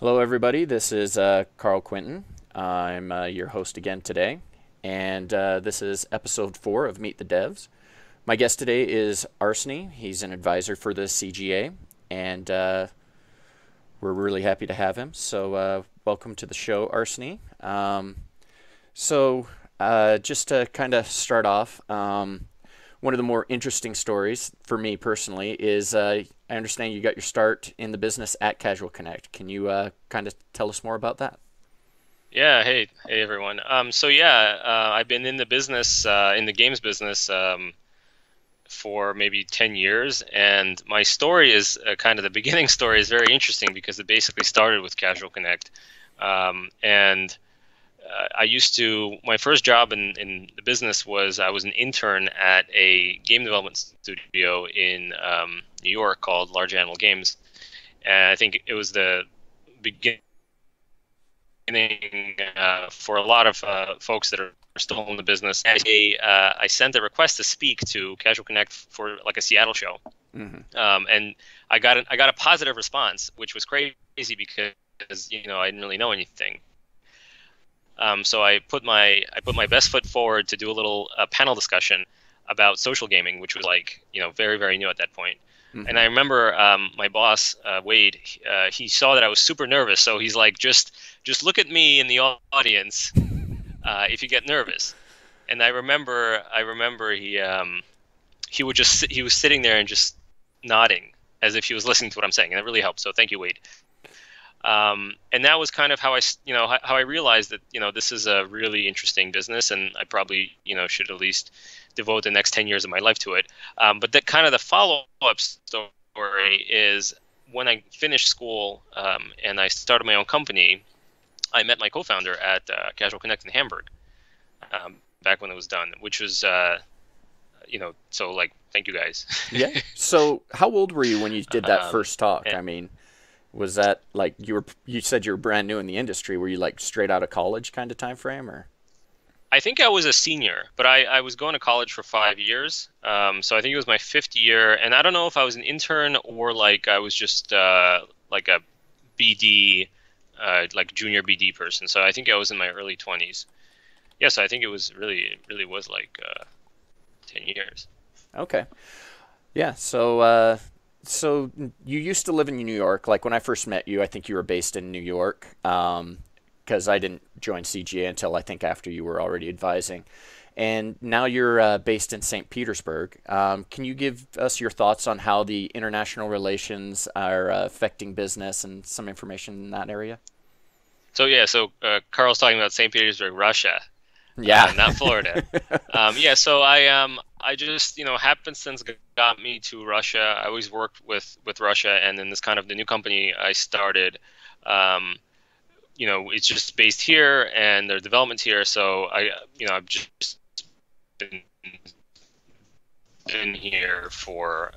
Hello, everybody. This is Carl Quinton. I'm your host again today, and this is episode 4 of Meet the Devs. My guest today is Arseny. He's an advisor for the CGA, and we're really happy to have him. So, welcome to the show, Arseny. Just to kind of start off, one of the more interesting stories for me personally is I understand you got your start in the business at Casual Connect. Can you kind of tell us more about that? Yeah, hey everyone. I've been in the business, in the games business, for maybe 10 years, and my story is kind of the beginning story is very interesting because it basically started with Casual Connect, and I used to my first job in the business was I was an intern at a game development studio in New York called Large Animal Games, and I think it was the beginning for a lot of folks that are still in the business. I sent a request to speak to Casual Connect for like a Seattle show, Hmm. and I got a positive response, which was crazy because I didn't really know anything. So I put my best foot forward to do a little panel discussion about social gaming, which was like very very new at that point. And Hmm. I remember my boss Wade. He saw that I was super nervous, so he's like, just look at me in the audience if you get nervous. And I remember he was sitting there and just nodding as if he was listening to what I'm saying, and that really helped. So thank you, Wade. And that was kind of how how I realized that this is a really interesting business, and I probably should at least devote the next 10 years of my life to it. But that kind of the follow-up story is when I finished school and I started my own company. I met my co-founder at Casual Connect in Hamburg back when it was done, which was so like thank you guys. Yeah. So, how old were you when you did that um, first talk? and I mean, was that like you said you were brand new in the industry? Were you like straight out of college kind of time frame or? I think I was a senior, but I was going to college for 5 years. So I think it was my fifth year, and I don't know if I was an intern or like I was just like a BD, like junior BD person. So I think I was in my early 20s. Yeah, so I think it really was like 10 years. Okay. Yeah. So you used to live in New York. Like when I first met you, I think you were based in New York. Because I didn't join CGA until I think after you were already advising. And now you're based in St. Petersburg. Can you give us your thoughts on how the international relations are affecting business and some information in that area? So Carl's talking about St. Petersburg, Russia, Yeah. not Florida. I just happenstance got me to Russia. I always worked with Russia, and then this kind of the new company I started. Um, it's just based here, and their development's here. So I've just been here for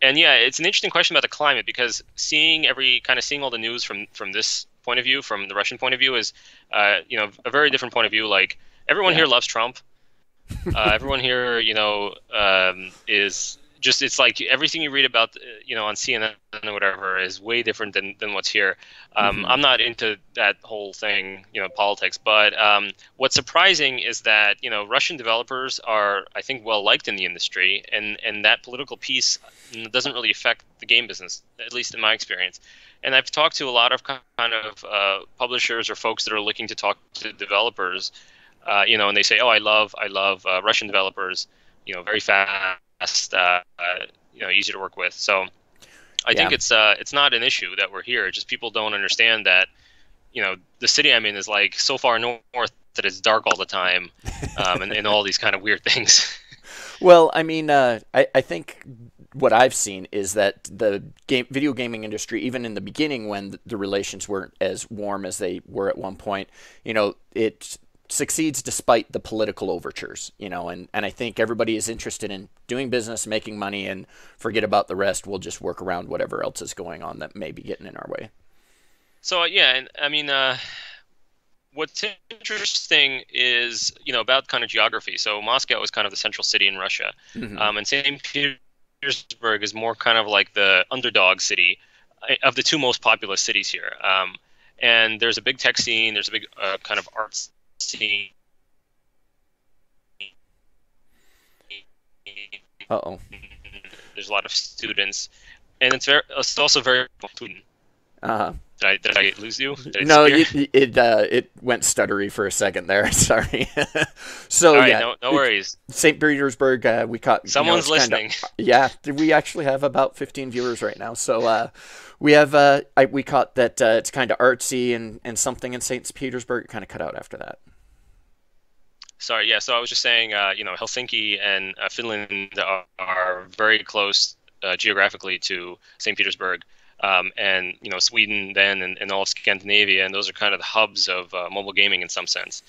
and yeah, it's an interesting question about the climate because seeing all the news from this point of view, from the Russian point of view, is a very different point of view. Like everyone Yeah. here loves Trump. Everyone here, is just it's like everything you read about, on CNN or whatever is way different than what's here. Hmm. I'm not into that whole thing, politics. But what's surprising is that Russian developers are, I think, well liked in the industry, and that political piece doesn't really affect the game business, at least in my experience. And I've talked to a lot of kind of publishers or folks that are looking to talk to developers, and they say, "Oh, I love Russian developers. Very fast, easy to work with." So I Yeah. think it's not an issue that we're here. It's just people don't understand that the city I'm in is like so far north that it's dark all the time, and all these kind of weird things. Well, I mean, I think what I've seen is that the video gaming industry, even in the beginning when the relations weren't as warm as they were at one point, it succeeds despite the political overtures, and I think everybody is interested in doing business, making money, and forget about the rest. We'll just work around whatever else is going on that may be getting in our way. So yeah, and I mean, what's interesting is about kind of geography. So Moscow is kind of the central city in Russia, Hmm. and St. Petersburg is more kind of like the underdog city. of the two most populous cities here. And there's a big tech scene. There's a big kind of art scene. Uh-oh. There's a lot of students, and it's also very Sweden. Uh-huh. Did I lose you? Did I No, disappear? it went stuttery for a second there. Sorry. So All right, yeah, no worries. St. Petersburg, we caught. Someone's It's kind of, listening. yeah. We actually have about 15 viewers right now. So we have we caught that it's kind of artsy and something in St. Petersburg. It kind of cut out after that. Sorry, yeah. So I was just saying, Helsinki and Finland are very close geographically to St. Petersburg, and Sweden then and all of Scandinavia, and those are kind of the hubs of mobile gaming in some sense.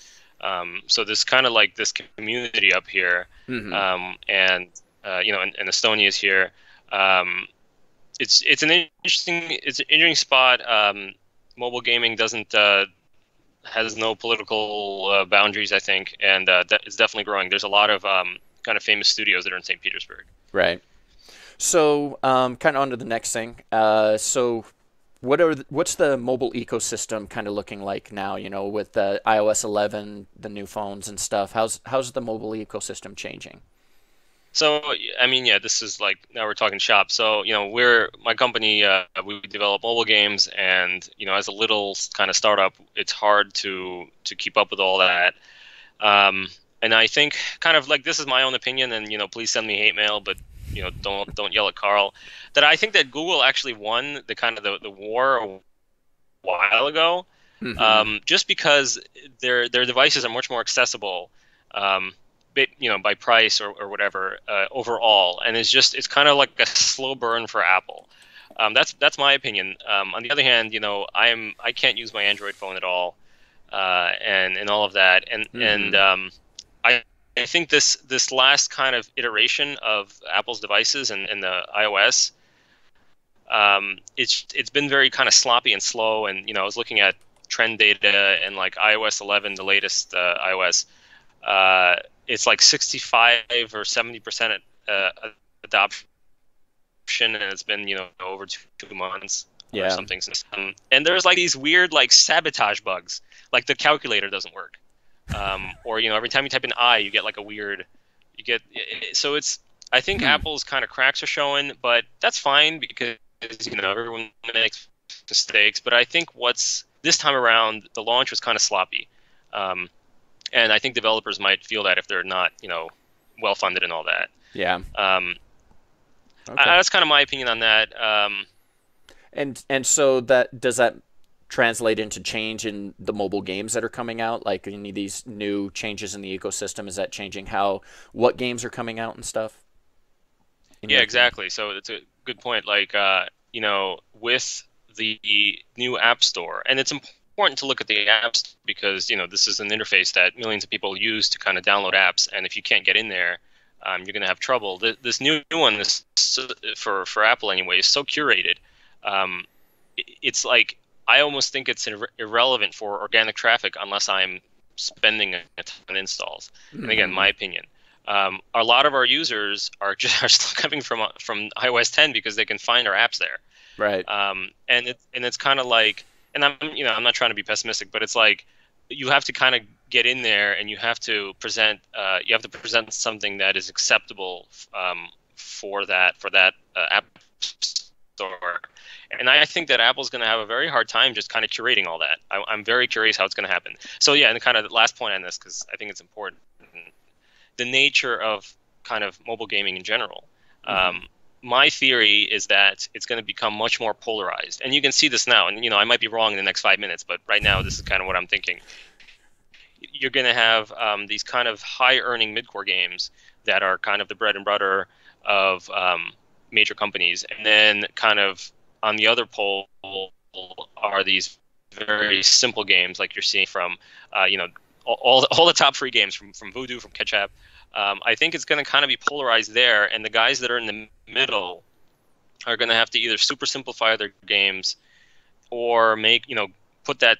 So there's kind of like this community up here, Hmm. and Estonia is here. It's an interesting spot. Mobile gaming doesn't has no political boundaries, I think, and it's definitely growing. There's a lot of kind of famous studios that are in St. Petersburg. Right. So kind of on to the next thing. So what's the mobile ecosystem kind of looking like now? With the iOS 11, the new phones and stuff. How's the mobile ecosystem changing? So, I mean, yeah, this is like now we're talking shop. So, my company, we develop mobile games, and as a little kind of startup, it's hard to keep up with all that. And I think kind of like this is my own opinion, and please send me hate mail, but don't yell at Carl. That I think that Google actually won the kind of the war a while ago, Hmm. just because their devices are much more accessible. By price or whatever overall, and it's kind of like a slow burn for Apple. That's my opinion. On the other hand, I can't use my Android phone at all, and all of that, and Hmm. I I think this last kind of iteration of Apple's devices and the iOS, it's been very kind of sloppy and slow, and I was looking at trend data and like iOS 11, the latest iOS. Uh, it's like 65 or 70% adoption, and it's been over 2 months or Yeah. something since. And there's like these weird like sabotage bugs, like the calculator doesn't work, or every time you type in I, you get like a weird, you get so it's. I think Hmm. Apple's kind of cracks are showing, but that's fine because everyone makes mistakes. But I think what's this time around, the launch was kind of sloppy. Um, and I think developers might feel that if they're not, well funded and all that. Yeah. Um, Okay. that's kind of my opinion on that. And so that does that translate into change in the mobile games that are coming out? Like any of these new changes in the ecosystem, is that changing how what games are coming out and stuff? In Yeah, your opinion? exactly. So it's a good point. Like, with the new App Store, and it's important to look at the apps because this is an interface that millions of people use to kind of download apps, and if you can't get in there, you're going to have trouble. This new one, this for Apple anyway, is so curated. Um, it's like I almost think it's irrelevant for organic traffic unless I'm spending a ton of installs. And again, Hmm. my opinion. A lot of our users are just are still coming from iOS 10 because they can find our apps there. Right. And it's kind of like, and I'm not trying to be pessimistic, but it's like you have to kind of get in there and you have to present something that is acceptable for that app store. And I think that Apple's going to have a very hard time just kind of curating all that. I'm very curious how it's going to happen. So yeah, and kind of the last point on this, because I think it's important, the nature of kind of mobile gaming in general. Hmm. Um, my theory is that it's going to become much more polarized, and you can see this now. And I might be wrong in the next 5 minutes, but right now this is kind of what I'm thinking. You're going to have these kind of high-earning mid-core games that are kind of the bread and butter of major companies, and then kind of on the other pole are these very simple games like you're seeing from all the top free games from Voodoo, from Ketchup. I think it's going to kind of be polarized there, and the guys that are in the middle are going to have to either super simplify their games or put that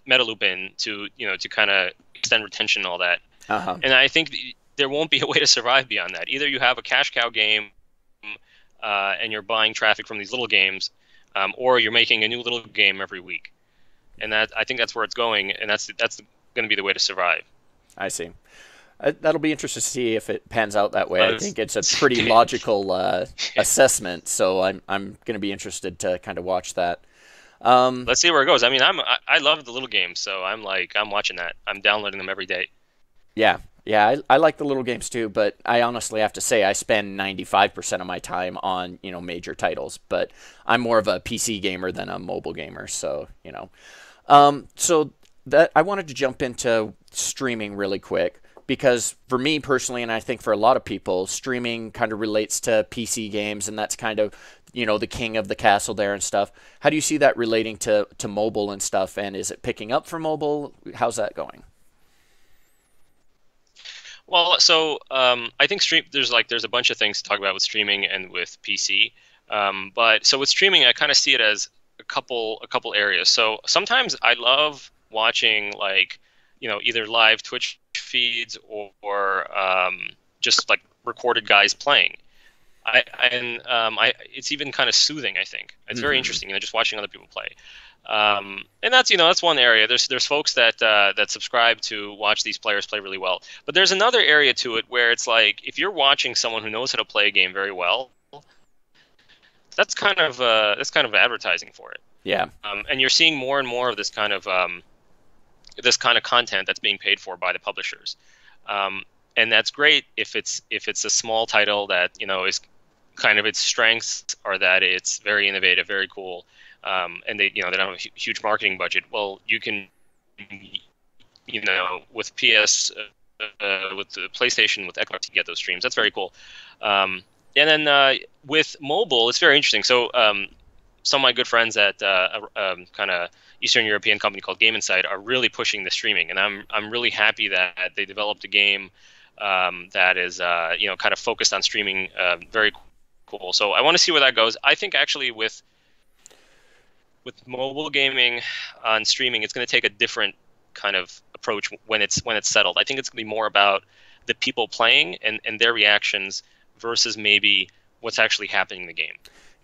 meta loop in to kind of extend retention and all that. Uh-huh. And I think there won't be a way to survive beyond that. Either you have a cash cow game, and you're buying traffic from these little games, or you're making a new little game every week. And that I think that's where it's going, and that's going to be the way to survive. I see. That'll be interesting to see if it pans out that way. I Let's think it's a pretty logical assessment, so I'm going to be interested to kind of watch that. let's see where it goes. I mean, I love the little games, so I'm watching that. I'm downloading them every day. Yeah, yeah, I like the little games too, but I honestly have to say I spend 95% of my time on, major titles, but I'm more of a PC gamer than a mobile gamer, so. So that I wanted to jump into streaming really quick because for me personally, and I think for a lot of people, streaming kind of relates to PC games, and that's kind of the king of the castle there and stuff. How do you see that relating to mobile and stuff? And is it picking up for mobile? How's that going? Well, so I think there's a bunch of things to talk about with streaming and with PC. But so with streaming, I kind of see it as a couple areas. So sometimes I love watching either live Twitch feeds or just like recorded guys playing. It's even kind of soothing. I think it's very interesting, just watching other people play. And that's one area. There's folks that subscribe to watch these players play really well. But there's another area to it where it's like if you're watching someone who knows how to play a game very well, that's kind of advertising for it. Yeah. And you're seeing more and more of this kind of content that's being paid for by the publishers. And that's great if it's a small title that is kind of its strengths, or that it's very innovative, very cool. And they don't have a huge marketing budget. Well, you can, with with the PlayStation, with Xbox, you get those streams. That's very cool. And then with mobile, it's very interesting. So some of my good friends at kind of Eastern European company called Game Insight are really pushing the streaming, and I'm really happy that they developed a game that is kind of focused on streaming. Very cool. So I want to see where that goes. I think actually with mobile gaming on streaming, it's going to take a different kind of approach when it's settled. I think it's going to be more about the people playing and their reactions versus maybe what's actually happening in the game.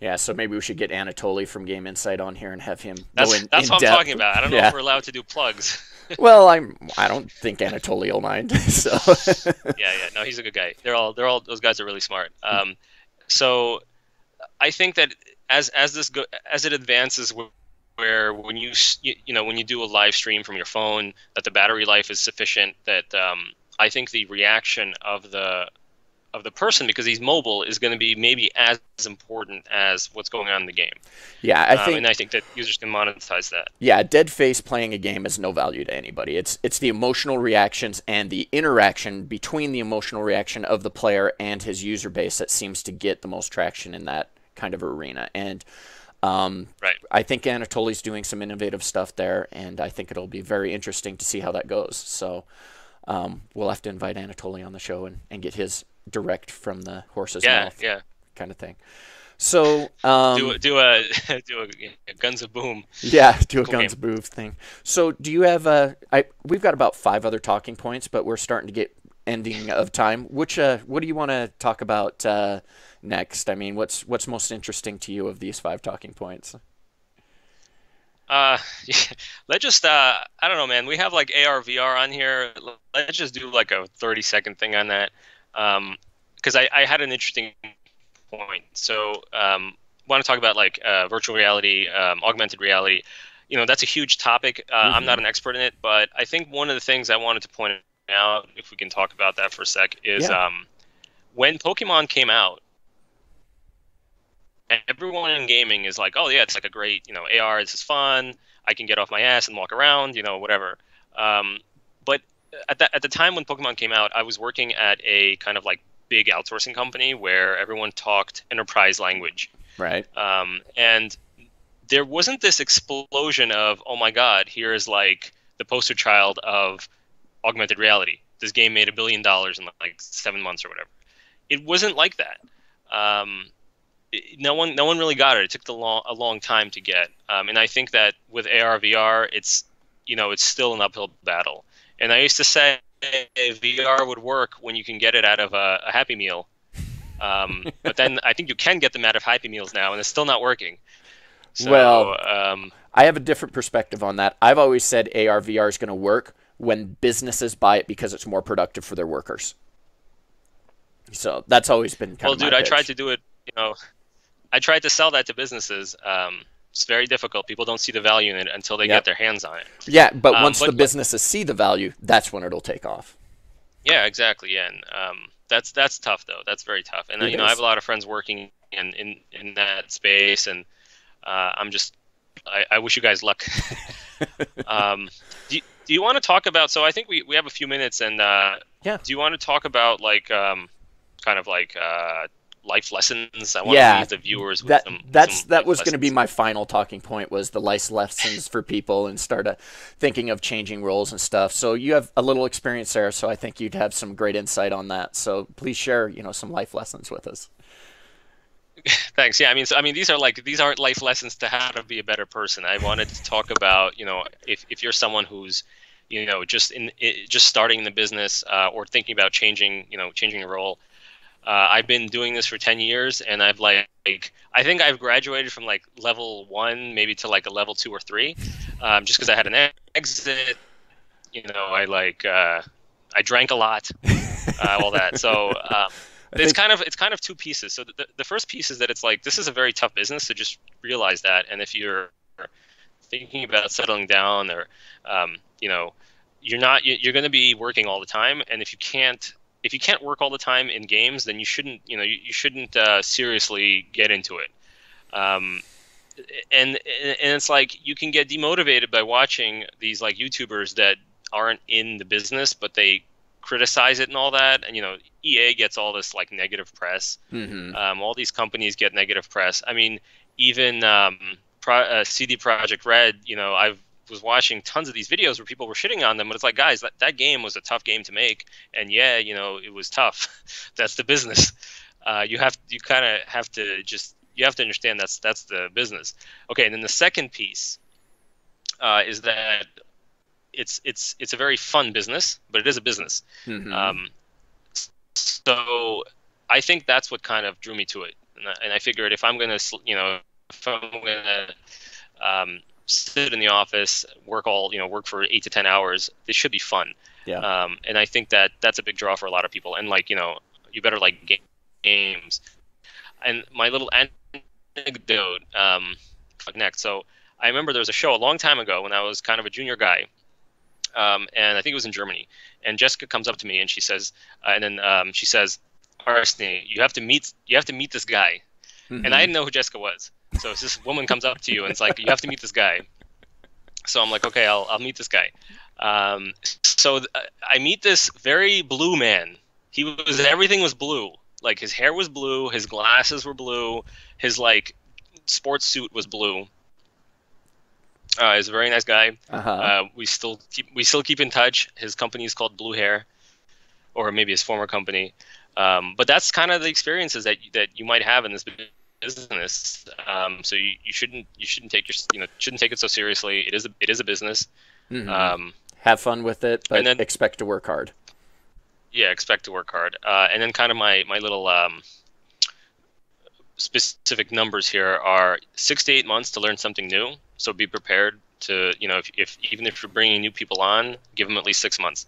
Yeah, so maybe we should get Anatoly from Game Insight on here and have him That's go in what I'm depth. talking about. I don't know if we're allowed to do plugs. Well, I don't think Anatoly will mind. So Yeah. No, he's a good guy. They're all those guys are really smart. So I think that as it advances, where when you do a live stream from your phone, that the battery life is sufficient, that I think the reaction of the person, because he's mobile, is going to be maybe as important as what's going on in the game. yeah, And I think that users can monetize that. yeah, dead face playing a game is no value to anybody. It's the emotional reactions and the interaction between the emotional reaction of the player and his user base that seems to get the most traction in that kind of arena. And Right. I think Anatoly's doing some innovative stuff there, and I think it'll be very interesting to see how that goes. So we'll have to invite Anatoly on the show and get his direct from the horse's mouth kind of thing. So do a Guns of Boom. Yeah, do a Cool Guns game. Booth thing. So do you have we've got about 5 other talking points, but we're starting to get ending of time. What do you want to talk about next? I mean, what's most interesting to you of these 5 talking points? Let's just I don't know, man. We have like AR VR on here. Let's just do like a 30-second thing on that, because I had an interesting point. So want to talk about like virtual reality, augmented reality. That's a huge topic. I'm not an expert in it, but I think one of the things I wanted to point out, if we can talk about that for a sec, is when Pokemon came out, everyone in gaming is like, oh yeah, it's like a great, AR, this is fun. I can get off my ass and walk around, whatever. But at the time when Pokemon came out, I was working at a kind of like big outsourcing company where everyone talked enterprise language. Right. And there wasn't this explosion of, oh my God, here is like the poster child of augmented reality. This game made $1 billion in like 7 months or whatever. It wasn't like that. No one really got it. It took a long time to get. And I think that with AR VR, it's still an uphill battle. And I used to say VR would work when you can get it out of a Happy Meal. But then I think you can get them out of Happy Meals now, and it's still not working. So Well, I have a different perspective on that. I've always said AR VR is going to work when businesses buy it because it's more productive for their workers. So that's always been kind well, of my dude, I tried pitch. to do it. I tried to sell that to businesses. It's very difficult. People don't see the value in it until they get Yep. their hands on it. Yeah, but once the But like, businesses see the value, that's when it'll take off. yeah, exactly. Yeah, and that's tough though. That's very tough. And It I have is. a lot of friends working in that space, and I'm just I wish you guys luck. Um, do you want to talk about? So I think we have a few minutes, and Yeah. do you want to talk about like kind of like life lessons? I want to Yeah, leave the viewers with that some that life was going to be lessons. my final talking point was the life lessons for people and start thinking of changing roles and stuff. So you have a little experience there, so I think you'd have some great insight on that. So please share, some life lessons with us. Thanks. Yeah, I mean, these aren't life lessons to how to be a better person. I wanted to talk about, if you're someone who's, just starting in the business or thinking about changing a role. I've been doing this for 10 years, and I think I've graduated from like level 1 maybe to like a level 2 or 3, just because I had an exit. I drank a lot, all that. So. I It's think, kind of two pieces. So the first piece is that it's like this is a very tough business, so just realize that. And if you're thinking about settling down, or you're not, you're going to be working all the time. And if you can't work all the time in games, then you shouldn't seriously get into it. Um, and it's like you can get demotivated by watching these like YouTubers that aren't in the business, but they criticize it and all that. And EA gets all this like negative press. hmm All these companies get negative press. I mean, even CD Projekt Red. I was watching tons of these videos where people were shitting on them, but it's like, guys, that game was a tough game to make, and yeah, it was tough. That's the business. You kind of have to just you have to understand that's the business. Okay, and then the second piece is that it's a very fun business, but it is a business. hmm Um, so I think that's what kind of drew me to it, and I figured if I'm gonna sit in the office, work for 8 to 10 hours, this should be fun. Yeah. And I think that's a big draw for a lot of people. And like you better like games. And my little anecdote next. So I remember there was a show a long time ago when I was kind of a junior guy, and I think it was in Germany. And Jessica comes up to me and she says, she says, Arseny, you have to meet this guy. And I hmm didn't know who Jessica was. So it's this woman comes up to you and it's like, you have to meet this guy. So I'm like, okay, I'll meet this guy. I meet this very blue man. Everything was blue. Like his hair was blue, his glasses were blue, his like sports suit was blue. He's a very nice guy. Uh-huh. We still keep in touch. His company is called Blue Hair, or maybe his former company. But that's kind of the experiences that you might have in this business. So you shouldn't take it so seriously. It is a business. hmm Um, Have fun with it, and but then expect to work hard. yeah, expect to work hard. And then kind of my little specific numbers here are 6 to 8 months to learn something new. So be prepared to if even if you're bringing new people on, give them at least 6 months.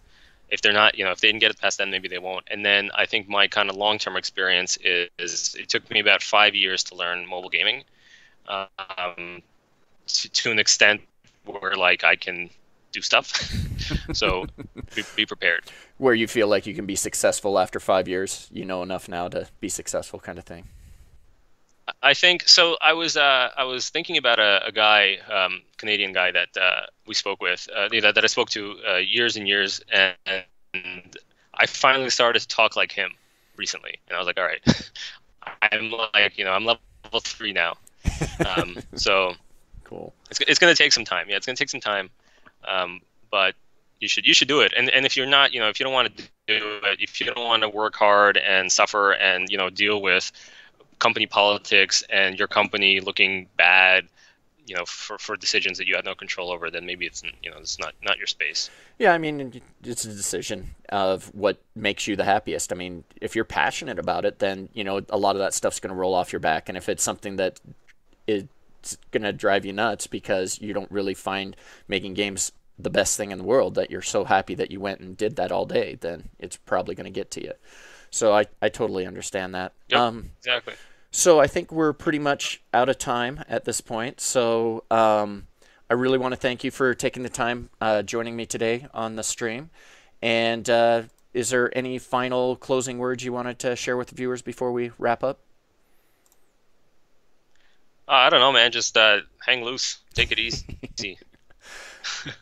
If they're not, if they didn't get it past then, maybe they won't. And then I think my kind of long-term experience is it took me about 5 years to learn mobile gaming, um, to an extent where like I can do stuff. So be prepared. Where you feel like you can be successful after 5 years, you know enough now to be successful, kind of thing. I think so. I was thinking about a guy, Canadian guy that we spoke with, that I spoke to years and years, and I finally started to talk like him recently, and I was like, all right, I'm level 3 now, so Cool. it's going to take some time. Yeah, it's going to take some time, but you should do it. And if you're not, if you don't want to do it, if you don't want to work hard and suffer and deal with company politics and your company looking bad, for decisions that you have no control over, then maybe it's not your space. Yeah, I mean, it's a decision of what makes you the happiest. I mean, if you're passionate about it, then, a lot of that stuff's going to roll off your back. And if it's something that is it's gonna drive you nuts because you don't really find making games the best thing in the world, that you're so happy that you went and did that all day, then it's probably going to get to you. So I totally understand that. Yep, exactly. So I think we're pretty much out of time at this point. So I really want to thank you for taking the time joining me today on the stream. And is there any final closing words you wanted to share with the viewers before we wrap up? I don't know, man. Just hang loose, take it easy.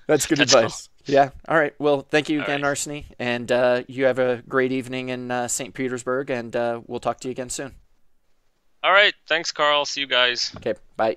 That's good That's all. advice. Yeah. All right. Well, thank you All again, right. Arseny. And you have a great evening in St. Petersburg. And we'll talk to you again soon. All right. Thanks, Carl. See you guys. Okay. Bye.